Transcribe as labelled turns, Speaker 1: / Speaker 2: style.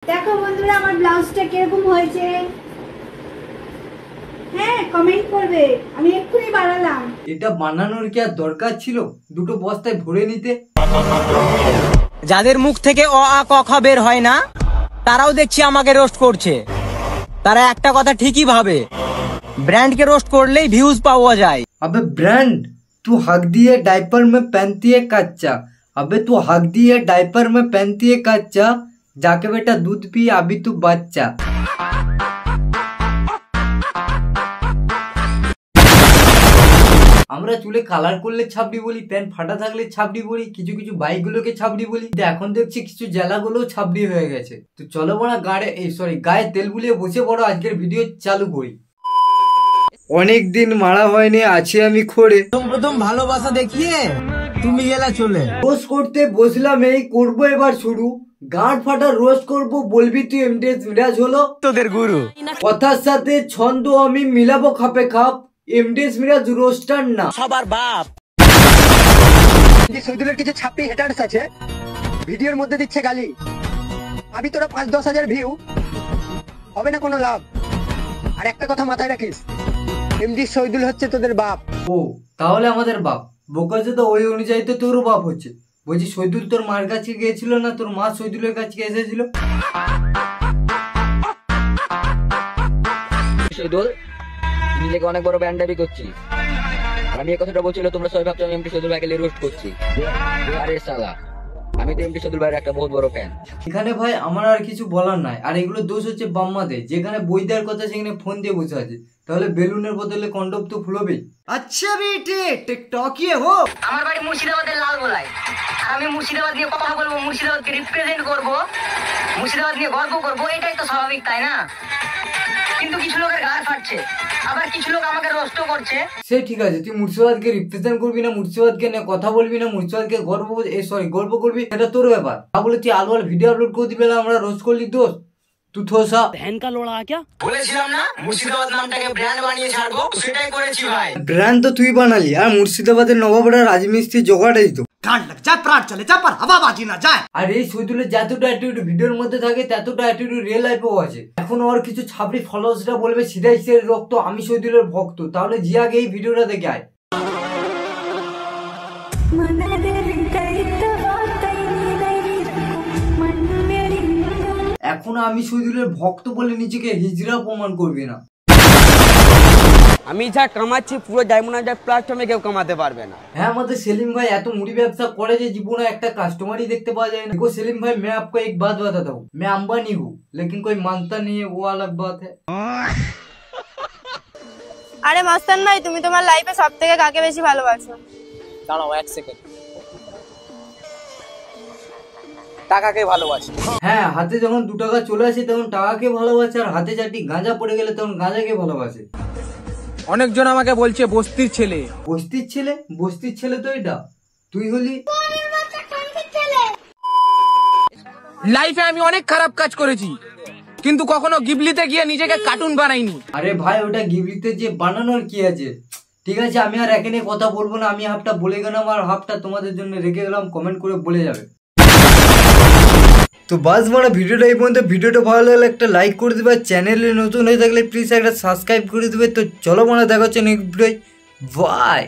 Speaker 1: দেখো বন্ধুরা আমার ব্লাউজটা কিরকম হয়েছে, হ্যাঁ কমেন্ট করবে, আমি এক্ষুনি বানালাম।
Speaker 2: এটা বানানোর কি আর দরকার ছিল? দুটো বস্তায় ভরে নিতে।
Speaker 3: যাদের মুখ থেকে অ আ ক খ বের হয় না তারাও দেখছি আমাকে রোস্ট করছে। তারা একটা কথা ঠিকই ভাবে, ব্র্যান্ডকে রোস্ট করলেই ভিউজ পাওয়া যায়।
Speaker 2: अबे ब्रांड तू हक दिए डायपर में पहनती है कच्चा। अबे तू हक दिए डायपर में पहनती है कच्चा, जाके बेटा दूध पी अभी तू बच्चा। আমরা চুলে কালার করলে ছাপড়ি বলি, প্যান্ট ফাটা থাকলে ছাপড়ি বলি, কিছু কিছু বাইকগুলোকে ছাপড়ি বলি। এখন দেখছি কিছু জেলাগুলো ছাপড়ি হয়ে গেছে। তো চলো বড়া গায়ে তেল বুলিয়ে বসে পড়ো, আজকের ভিডিও চালু করি। অনেক দিন মারা হয়নি, আছি আমি খড়ে।
Speaker 3: প্রথম ভালোবাসা দেখিয়ে তুমি গেলা চলে।
Speaker 2: রোস্ট করতে বসলাম, এই করবো এবার শুরু। গাঁট ফাটা রোস্ট করবো, বলবি তুই এমডিএস মিরাজ হলো
Speaker 3: তোদের গুরু।
Speaker 2: কথার সাথে ছন্দ আমি মিলাবো খাপে খাপ, এমডিএস মিরাজ রোস্টার না
Speaker 3: সবার বাপ।
Speaker 4: শহীদুলের কিছু ছাপড়ি হেটার্স আছে, ভিডিওর মধ্যে দিচ্ছে গালি। আমি তোরা 5-10 হাজার ভিউ হবে না কোনো লাভ। আর একটা কথা মাথায় রাখিস, এমডি শহীদুল হচ্ছে তোদের বাপ।
Speaker 2: ও তাহলে আমাদের বাপ বোকাছে, তো ওই অনুযায়ী তো তোরও বাপ হচ্ছে। বলছি শহীদুল তোর মার কাছে গিয়েছিল না, তোর মা শহীদুলের কাছে এসেছিল?
Speaker 5: শহীদুল নিজেকে অনেক বড় ব্যান্ডাবি করছিস। আমি এই কথাটা বলছিল, তোমরা সবাই ভাবছো আমি এমডি শহীদুল ভাইকে রোস্ট করছি। আরে শালা, আমি তো এমডি শহীদুল ভাইয়ের একটা বহুত বড় ফ্যান।
Speaker 2: এখানে ভাই আমার আর কিছু বলার নাই। আর এগুলো দোষ হচ্ছে বাম্মাদের, যেখানে বই দেওয়ার কথা সেখানে ফোন দিয়ে বসে আছে। তাহলে বেলুনের বদলে কন্ডম তো ফুলবেই। আচ্ছা বেটে টিকটকিয়ে হো।
Speaker 6: আমার বাড়ি মুর্শিদাবাদের লালগোলায়, আর আমি মুর্শিদাবাদ নিয়ে কথা বলবো, মুর্শিদাবাদকে রিপ্রেজেন্ট করবো, মুর্শিদাবাদ নিয়ে গর্ব করবো, এটাই তো স্বাভাবিক তাই না? কিন্তু কিছু লোকের গায়ে ফাটছে, আবার কিছু লোক আমাকে রোস্ট করছে।
Speaker 2: সে ঠিক আছে, তুই মুর্শিদাবাদকে রিপ্রেজেন্ট করবি না, মুর্শিদাবাদকে নিয়ে কথা বলবি না, মুর্শিদাবাদকে গর্ব করবি, এটা তোর ব্যাপার। তা বলে তুই আলওয়াল ভিডিও আপলোড করে দিবি, আমরা রোস্ট করলি দোষ। তুই থোসা
Speaker 3: बहन का लोड़ा क्या
Speaker 4: বলেছিলাম না মুর্শিদাবাদ নামটাকে ব্র্যান্ড বানিয়ে ছাড়বো, সেটাই করেছি ভাই।
Speaker 2: ব্র্যান্ড তো তুই বানালি, আর মুর্শিদাবাদের নবাবরা রাজমিস্ত্রি জোগাড়াই তো। আর এই শহীদুলের যতটা অ্যাটিটিউড ভিডিওর মধ্যে থাকে, ততটা অ্যাটিটিউড রিয়েল লাইফেও আছে। এখন ওর কিছু ছাপড়ি ফলোয়ার্সরা বলবে সিধাই সিধের রক্ত, আমি শহীদুলের ভক্ত, তাহলে জিয়াকে এই ভিডিওটা দেখে আয়। এখন আমি শহীদুলের ভক্ত বলে নিজেকে হিজড়া প্রমাণ করবি না।
Speaker 3: আমি যা কামাচ্ছি পুরো ডায়মন্ড প্ল্যাটফর্মে কেউ কামাতে পারবে না।
Speaker 2: হ্যাঁ, আমাদের সেলিম ভাই এত মুড়ি ব্যবসা করে যে জীবনে একটা কাস্টমারই দেখতে পাওয়া যায় না। देखो सेलिम भाई, मैं आपको एक बात बताता हूँ, मैं अंबानी हूँ लेकिन कोई मानता नहीं है, वो अलग बात है।
Speaker 7: আরে মাস্তান ভাই, তুমি তোমার লাইফে সবথেকে কাকে বেশি ভালোবাসো?
Speaker 3: দাঁড়াও এক সেকেন্ড, টাকাকে ভালোবাসি।
Speaker 2: হ্যাঁ, হাতে যখন 2 টাকা চলে আসে তখন টাকাকে ভালোবাসে, আর হাতে 4টি গাঁজা পড়ে গেলে তখন গাঁজাকে ভালোবাসে।
Speaker 3: অনেকজন আমাকে বলছে বস্তির ছেলে।
Speaker 2: বস্তির ছেলে? বস্তির ছেলে তো এটা তুই হলি।
Speaker 3: লাইফে আমি অনেক খারাপ কাজ করেছি, কিন্তু কখনো গিবলিতে গিয়ে নিজেকে কার্টুন বানাইনি।
Speaker 2: আরে ভাই, ওটা গিবলিতে যে বানানোর কি আছে? ঠিক আছে, আমি আর এখানে কথা বলবো না, আমি হাফটা বলে গেলাম আর হাফটা তোমাদের জন্য রেখে গেলাম, কমেন্ট করে বলে যাবে। তো বাস বড় ভিডিওটা এই পর্যন্ত। ভিডিওটা ভালো লাগলে একটা লাইক করে দেবে, চ্যানেলে নতুন হয়ে থাকলে প্লিজ একটা সাবস্ক্রাইব করে দেবে। তো চলো বড়, দেখা হচ্ছে নেক্সট ভিডিও। বাই।